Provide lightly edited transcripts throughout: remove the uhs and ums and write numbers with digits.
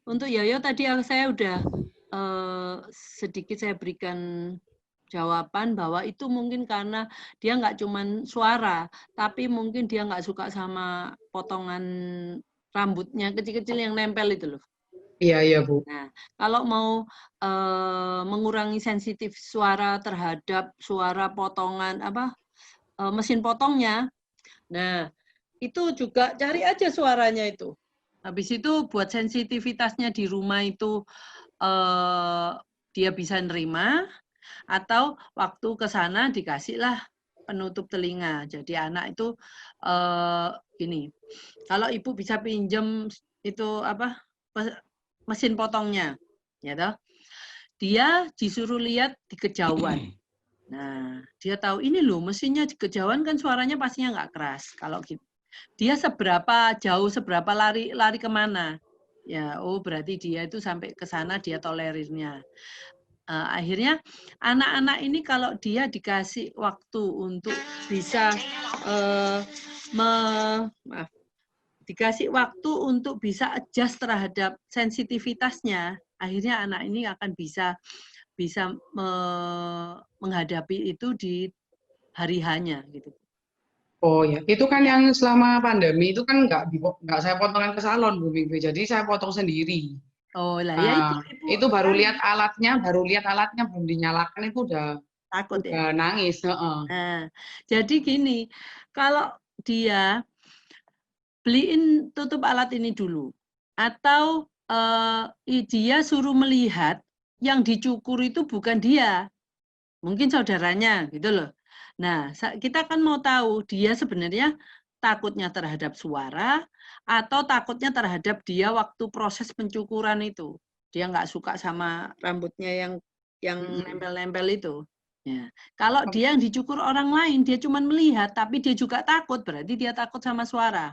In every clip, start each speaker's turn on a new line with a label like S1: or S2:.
S1: Untuk Yoyo tadi saya udah sedikit saya berikan jawaban bahwa itu mungkin karena dia nggak cuman suara, tapi mungkin dia nggak suka sama potongan rambutnya kecil-kecil yang nempel itu loh.
S2: Iya, iya, Bu.
S1: Nah, kalau mau mengurangi sensitif suara terhadap suara potongan mesin potongnya, nah itu juga cari aja suaranya itu. Habis itu buat sensitivitasnya di rumah itu dia bisa nerima, atau waktu ke sana dikasihlah penutup telinga. Jadi anak itu gini, kalau ibu bisa pinjem itu mesin potongnya, ya toh, dia disuruh lihat di kejauhan. Nah, dia tahu ini loh mesinnya di kejauhan kan suaranya pastinya nggak keras. Kalau gitu, dia seberapa jauh, seberapa lari kemana? Ya, oh berarti dia itu sampai ke sana dia tolerirnya. Akhirnya anak-anak ini kalau dia dikasih waktu untuk bisa dikasih waktu untuk bisa adjust terhadap sensitivitasnya, akhirnya anak ini akan bisa menghadapi itu di hari hanya gitu.
S2: Oh ya, itu kan
S1: Ya.
S2: yang selama pandemi itu kan nggak saya potongan ke salon Bu Minggu, jadi saya potong sendiri.
S1: Oh lah ya
S2: Nah,
S1: ibu
S2: itu
S1: kan
S2: baru lihat alatnya belum dinyalakan itu
S1: takut ya.
S2: udah nangis. Heeh.
S1: Nah, jadi gini, kalau dia beliin tutup alat ini dulu, atau dia suruh melihat yang dicukur itu bukan dia, mungkin saudaranya gitu loh. Nah, kita kan mau tahu dia sebenarnya takutnya terhadap suara atau takutnya terhadap dia waktu proses pencukuran itu. Dia nggak suka sama rambutnya yang
S2: Mm-mm.
S1: nempel-nempel itu. Ya. Kalau dia yang dicukur orang lain, dia cuma melihat, tapi dia juga takut, berarti dia takut sama suara.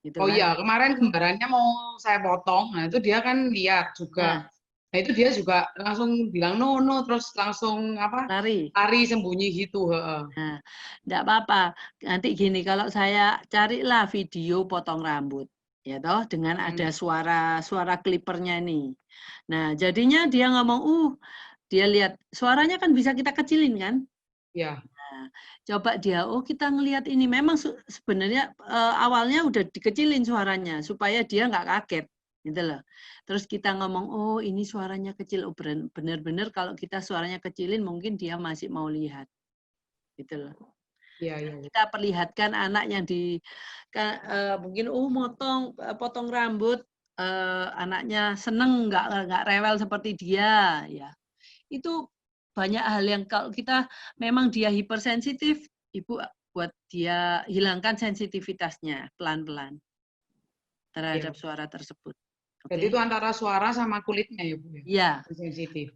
S1: Gitu
S2: Oh
S1: kan?
S2: iya, kemarin kembarannya mau saya potong, nah itu dia kan lihat juga.
S1: Nah,
S2: Nah itu dia juga langsung bilang no no, terus langsung apa
S1: lari.
S2: lari sembunyi gitu. Heeh.
S1: Nah, enggak apa-apa. Nanti gini, kalau saya carilah video potong rambut, ya toh, dengan ada
S2: Mm.
S1: suara klipernya nih. Nah, jadinya dia ngomong, dia lihat suaranya kan bisa kita kecilin kan?
S2: Ya.
S1: Nah, coba dia, kita ngelihat ini. Memang sebenarnya awalnya udah dikecilin suaranya supaya dia nggak kaget, gitu loh. Terus kita ngomong, ini suaranya kecil. Oh, benar-benar kalau kita suaranya kecilin mungkin dia masih mau lihat, gitu loh.
S2: Iya, iya.
S1: Kita perlihatkan anak yang mungkin potong rambut, anaknya seneng nggak rewel seperti dia, ya itu banyak hal yang kalau kita memang dia hipersensitif, ibu buat dia hilangkan sensitivitasnya pelan-pelan terhadap
S2: Iya.
S1: suara tersebut.
S2: Jadi
S1: Oke?
S2: itu antara suara sama kulitnya ya Bu ya.
S1: Iya.
S2: Sensitif.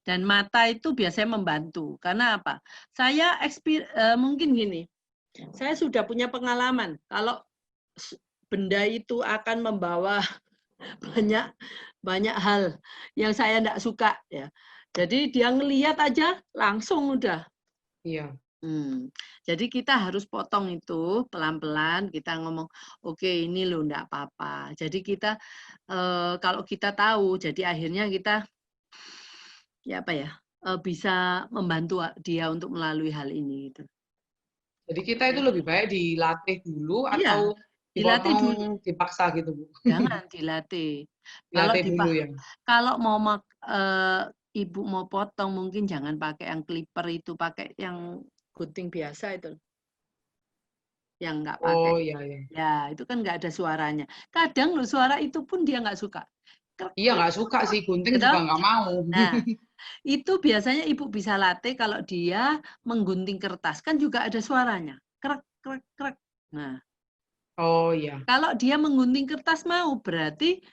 S1: Dan mata itu biasanya membantu. Karena apa? Saya mungkin gini, saya sudah punya pengalaman kalau benda itu akan membawa banyak banyak hal yang saya tidak suka ya. Jadi dia ngelihat aja langsung udah.
S2: Iya.
S1: Jadi kita harus potong itu pelan-pelan. Kita ngomong, oke ini loh enggak apa-apa. Jadi kita kalau kita tahu, jadi akhirnya kita ya apa ya bisa membantu dia untuk melalui hal ini gitu.
S2: Jadi kita itu
S1: Oke.
S2: lebih baik dilatih dulu
S1: Iya,
S2: atau
S1: dilatih dulu.
S2: dipotong dipaksa gitu Bu.
S1: Jangan dilatih. Kalau
S2: Dilatih dulu ya.
S1: kalau mau ibu mau potong mungkin jangan pakai yang clipper itu, pakai yang gunting biasa itu, yang nggak pakai.
S2: Oh iya ya.
S1: Ya, itu kan nggak ada suaranya. Kadang loh suara itu pun dia nggak suka. Krek,
S2: Iya
S1: krek,
S2: nggak suka
S1: krek,
S2: sih gunting
S1: gitu.
S2: juga nggak mau.
S1: Nah, itu biasanya ibu bisa latih kalau dia menggunting kertas, kan juga ada suaranya. Krek, krek, krek. Nah,
S2: Oh iya.
S1: kalau dia menggunting kertas mau, berarti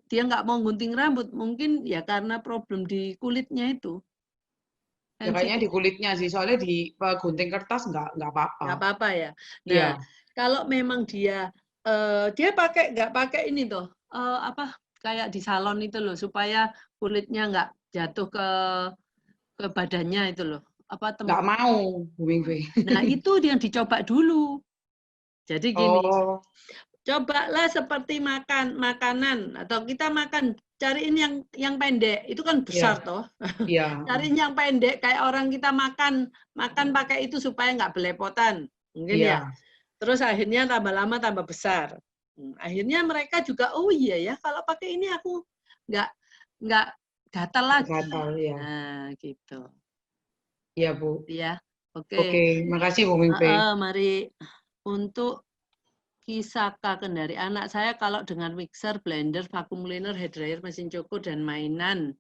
S1: dia nggak mau gunting rambut, mungkin ya karena problem di kulitnya itu.
S2: Ya kayaknya
S1: Sensitif,
S2: di kulitnya sih, soalnya di gunting kertas nggak apa-apa.
S1: nggak apa-apa ya. Nah,
S2: Iya.
S1: kalau memang dia nggak pakai ini tuh, kayak di salon itu loh, supaya kulitnya nggak jatuh ke badannya itu loh.
S2: Nggak mau, Bu Mingvei.
S1: Nah, itu yang dicoba dulu. Jadi gini,
S2: Oh,
S1: Cobalah seperti makan makanan atau kita makan, cariin yang pendek, itu kan besar
S2: Iya,
S1: toh.
S2: iya,
S1: Cariin yang pendek kayak orang kita makan pakai itu supaya nggak belepotan, mungkin ya.
S2: iya,
S1: Terus akhirnya tambah lama tambah besar. Akhirnya mereka juga, oh iya ya kalau pakai ini aku nggak nggak gatal lagi.
S2: gatal ya.
S1: Nah gitu.
S2: Iya, Bu.
S1: Ya, oke.
S2: Oke, makasih Bu Mingpei.
S1: Mari untuk Kisaka Kendari. Anak saya kalau dengan mixer, blender, vacuum cleaner, hair dryer, mesin cukur, dan mainan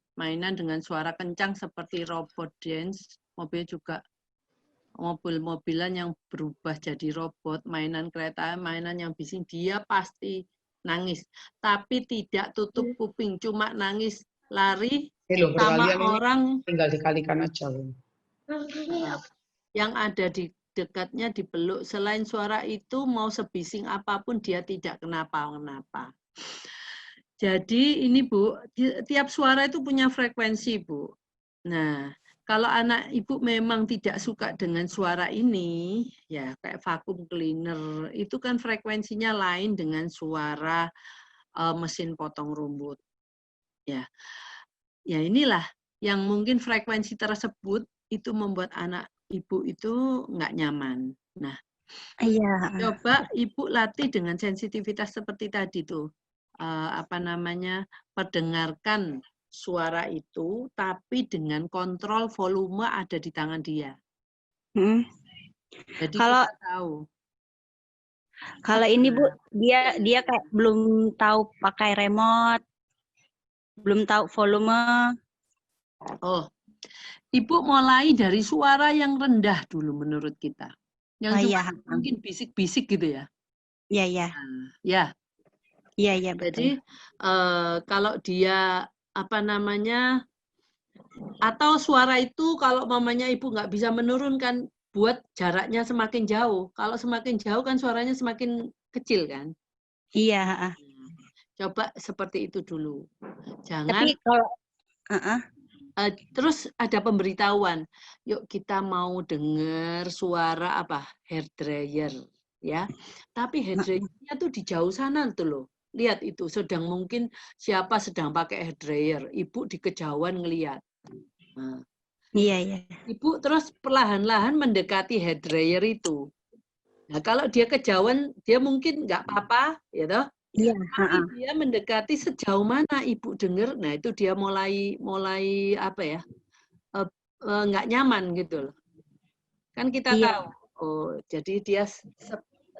S1: dengan suara kencang seperti robot dance, mobil-mobilan yang berubah jadi robot, mainan kereta, mainan yang bising, dia pasti nangis. Tapi tidak tutup kuping, cuma nangis, lari
S2: Ini loh,
S1: sama
S2: berkalian ini
S1: orang
S2: tinggal dikalikan aja loh.
S1: yang ada di dekatnya dipeluk. Selain suara itu, mau sebising apapun dia tidak kenapa-kenapa. Jadi ini Bu, tiap suara itu punya frekuensi Bu. Nah, kalau anak Ibu memang tidak suka dengan suara ini, ya kayak vacuum cleaner, itu kan frekuensinya lain dengan suara mesin potong rumput. Ya, ya inilah yang mungkin frekuensi tersebut itu membuat anak Ibu itu nggak nyaman. Nah,
S3: Iya.
S1: coba Ibu latih dengan sensitivitas seperti tadi tuh. Apa namanya, mendengarkan suara itu, tapi dengan kontrol volume ada di tangan dia. Jadi
S3: Kalau
S1: kita tahu.
S3: kalau ini Bu, dia kayak belum tahu pakai remote, belum tahu volume.
S1: Oh, Ibu mulai dari suara yang rendah dulu menurut kita. Yang cuma mungkin bisik-bisik gitu ya.
S3: Iya, iya.
S1: Ya.
S3: Iya, iya betul.
S1: Jadi kalau dia apa namanya, atau suara itu kalau mamanya Ibu nggak bisa menurunkan, buat jaraknya semakin jauh. Kalau semakin jauh kan suaranya semakin kecil kan.
S3: Iya.
S1: Coba seperti itu dulu. Jangan.
S3: Tapi kalau
S1: terus ada pemberitahuan, yuk kita mau dengar suara apa, hair dryer ya. Tapi hair dryernya tuh di jauh sana tuh loh. Lihat itu, mungkin siapa sedang pakai hair dryer, Ibu di kejauhan ngelihat. Nah,
S3: iya.
S1: Ibu terus perlahan-lahan mendekati hair dryer itu. Nah, kalau dia kejauhan, dia mungkin nggak apa-apa, ya toh.
S3: Iya.
S1: Tapi dia mendekati sejauh mana Ibu dengar, nah itu dia mulai apa ya, nggak nyaman gitu loh. Kan kita tahu, oh jadi dia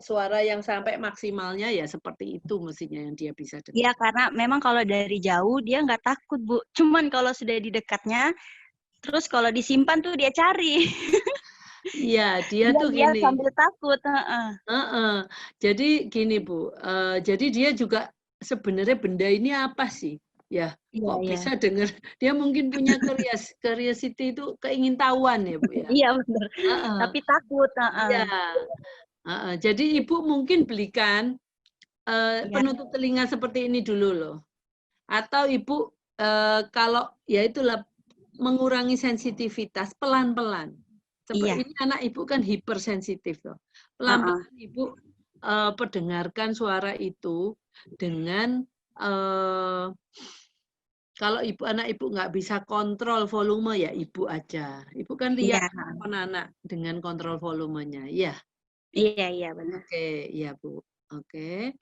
S1: suara yang sampai maksimalnya ya seperti itu mestinya yang dia bisa dengar.
S3: Iya, karena memang kalau dari jauh dia nggak takut Bu. Cuman kalau sudah di dekatnya, terus kalau disimpan tuh dia cari.
S1: Iya, dia tuh
S3: dia
S1: gini.
S3: sambil takut.
S1: Jadi gini Bu, jadi dia juga sebenarnya benda ini apa sih? Ya, kok bisa dengar? Dia mungkin punya curiosity itu keingintahuan ya Bu ya.
S3: Iya benar. Tapi takut.
S1: Iya. Jadi Ibu mungkin belikan penutup telinga seperti ini dulu loh. Atau Ibu kalau ya itulah mengurangi sensitivitas pelan-pelan. Seperti ini anak Ibu kan hipersensitif loh. Pelan-pelan Ibu perdengarkan suara itu dengan kalau anak Ibu nggak bisa kontrol volume ya Ibu aja. Ibu kan lihat anak dengan kontrol volumenya, ya.
S3: Iya benar.
S1: Oke, iya Bu. Oke.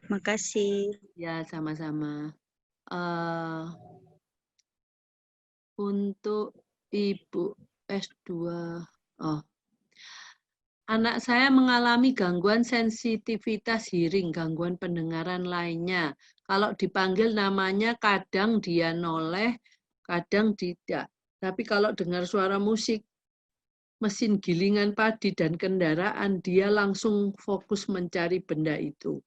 S3: Makasih.
S1: Ya sama-sama. Untuk Ibu S2, anak saya mengalami gangguan sensitivitas hearing, gangguan pendengaran lainnya. Kalau dipanggil namanya kadang dia noleh, kadang tidak. Tapi kalau dengar suara musik, mesin gilingan padi dan kendaraan, dia langsung fokus mencari benda itu.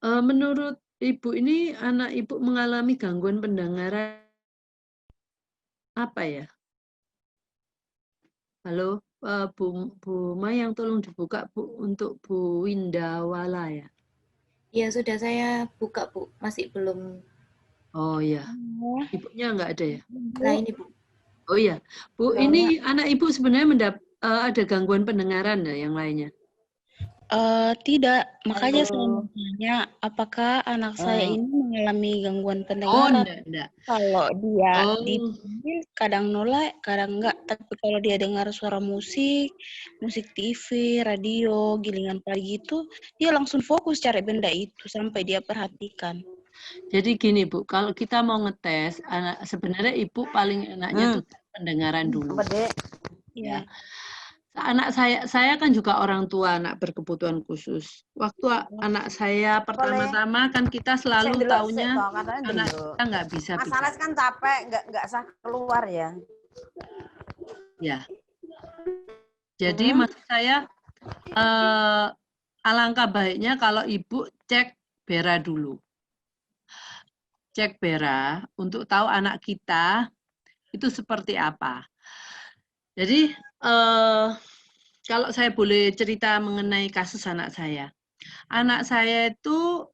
S1: Menurut Ibu ini anak Ibu mengalami gangguan pendengaran apa ya? Halo, Bu Mayang tolong dibuka Bu untuk Bu Windawala ya.
S4: Ya sudah saya buka Bu, masih belum.
S1: Oh ya, Ibunya nggak ada ya?
S4: Nah ini Bu.
S1: Oh iya, Bu ini anak Ibu sebenarnya ada gangguan pendengaran ya yang lainnya?
S3: Tidak, makanya saya
S5: Halo.
S3: mau tanya, apakah anak saya
S5: Oh.
S3: ini mengalami gangguan
S1: Oh,
S3: pendengaran?
S1: enggak.
S3: Kalau dia
S1: Oh,
S3: dipanggil kadang nolak, kadang enggak. Tapi kalau dia dengar suara musik, musik TV, radio, gilingan pagi itu, dia langsung fokus cari benda itu sampai dia perhatikan.
S1: jadi gini Bu, kalau kita mau ngetes, sebenarnya Ibu paling enaknya tuh pendengaran dulu.
S5: Apa, Dek?
S1: Ya.
S3: Ya.
S1: Anak saya kan juga orang tua anak berkebutuhan khusus. Waktu anak saya pertama-tama kan kita selalu taunya anak kita nggak bisa
S5: Mas
S1: bicara.
S5: Anas kan capek, nggak sah keluar ya.
S1: Ya. Jadi maksud saya alangkah baiknya kalau Ibu cek BERA dulu. Cek BERA untuk tahu anak kita itu seperti apa. Jadi kalau saya boleh cerita mengenai kasus anak saya. Anak saya itu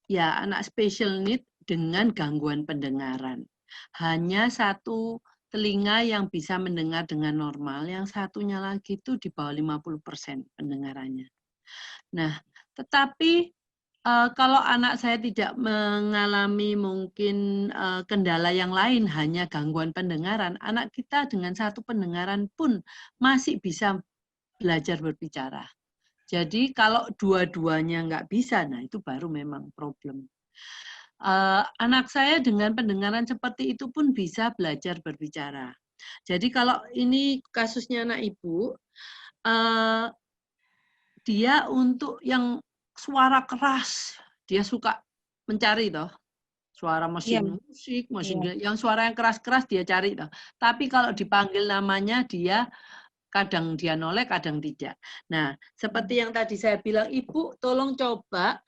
S1: ya anak special need dengan gangguan pendengaran. Hanya satu telinga yang bisa mendengar dengan normal, yang satunya lagi itu di bawah 50% pendengarannya. Nah, tetapi kalau anak saya tidak mengalami mungkin kendala yang lain, hanya gangguan pendengaran, anak kita dengan satu pendengaran pun masih bisa belajar berbicara. Jadi kalau dua-duanya nggak bisa, nah itu baru memang problem. Anak saya dengan pendengaran seperti itu pun bisa belajar berbicara. Jadi kalau ini kasusnya anak Ibu, dia untuk yang suara keras, dia suka mencari toh. Suara mesin musik, yang suara yang keras-keras dia cari toh. Tapi kalau dipanggil namanya dia kadang dia noleh, kadang tidak. Nah, seperti yang tadi saya bilang, Ibu tolong coba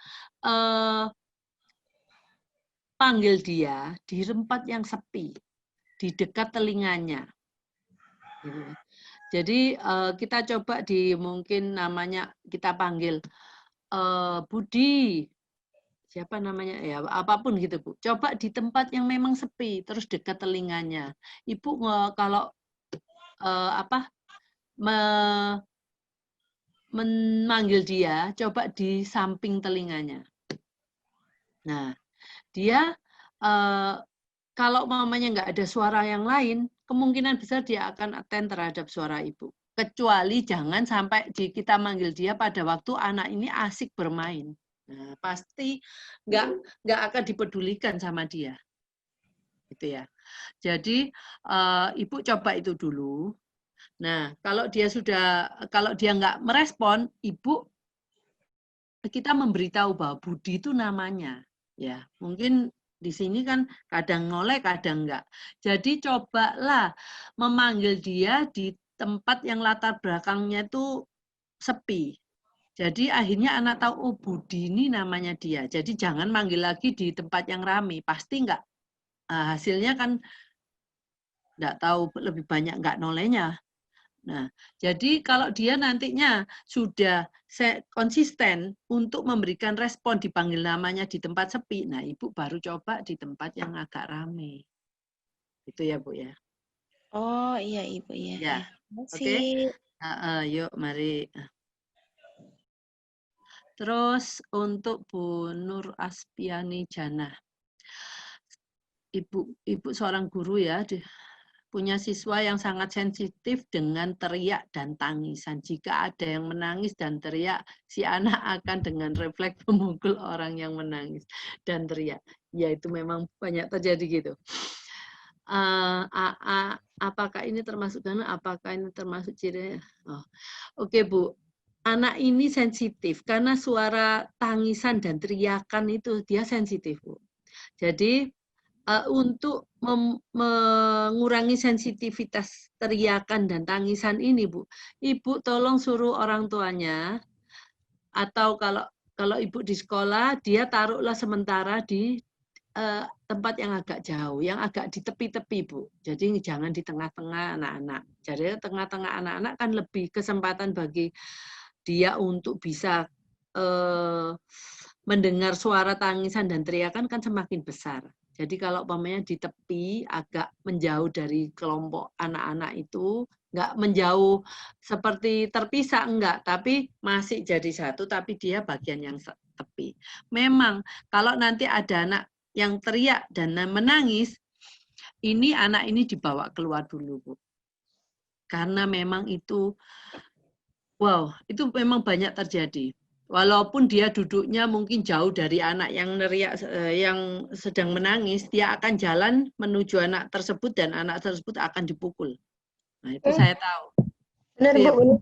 S1: panggil dia di tempat yang sepi, di dekat telinganya. Jadi kita coba di mungkin namanya kita panggil Budi, siapa namanya ya apapun gitu Bu. Coba di tempat yang memang sepi, terus dekat telinganya. Ibu kalau memanggil dia, coba di samping telinganya. Nah, dia kalau mamanya nggak ada suara yang lain, kemungkinan besar dia akan attend terhadap suara ibu. Kecuali jangan sampai kita manggil dia pada waktu anak ini asik bermain. Nah, pasti nggak akan dipedulikan sama dia. Gitu ya. Jadi ibu coba itu dulu. Nah, kalau dia nggak merespon, ibu kita memberitahu bahwa Budi itu namanya, ya mungkin di sini kan kadang noleh, kadang enggak. Jadi cobalah memanggil dia di tempat yang latar belakangnya itu sepi. Jadi akhirnya anak tahu, oh Budi ini namanya dia. Jadi jangan manggil lagi di tempat yang ramai, pasti enggak. Hasilnya kan enggak tahu lebih banyak enggak nolehnya. Nah, jadi kalau dia nantinya sudah konsisten untuk memberikan respon dipanggil namanya di tempat sepi, nah Ibu baru coba di tempat yang agak ramai. Itu ya Bu ya.
S3: Oh iya Ibu ya.
S1: Ya, oke. Yuk mari. Terus untuk Bu Nur Aspiani Jannah, Ibu seorang guru ya, punya siswa yang sangat sensitif dengan teriak dan tangisan. Jika ada yang menangis dan teriak, si anak akan dengan refleks memukul orang yang menangis dan teriak. Ya itu memang banyak terjadi gitu. Apakah ini termasuk karena apakah ini termasuk ciri? Oke Bu, anak ini sensitif karena suara tangisan dan teriakan itu dia sensitif Bu. Jadi untuk mengurangi sensitivitas teriakan dan tangisan ini, Bu, Ibu tolong suruh orang tuanya, atau kalau Ibu di sekolah, dia taruhlah sementara di tempat yang agak jauh, yang agak di tepi-tepi, Bu. Jadi jangan di tengah-tengah anak-anak. Jadi tengah-tengah anak-anak kan lebih kesempatan bagi dia untuk bisa mendengar suara tangisan dan teriakan kan semakin besar. Jadi kalau umpamanya di tepi agak menjauh dari kelompok anak-anak itu, nggak menjauh seperti terpisah, enggak, tapi masih jadi satu, tapi dia bagian yang tepi. Memang kalau nanti ada anak yang teriak dan menangis, ini anak ini dibawa keluar dulu, Bu. Karena memang itu, wow, itu memang banyak terjadi. Walaupun dia duduknya mungkin jauh dari anak yang neriak, yang sedang menangis, dia akan jalan menuju anak tersebut dan anak tersebut akan dipukul. Nah, itu saya tahu.
S6: Benar,
S1: Itu ya,
S6: Bu.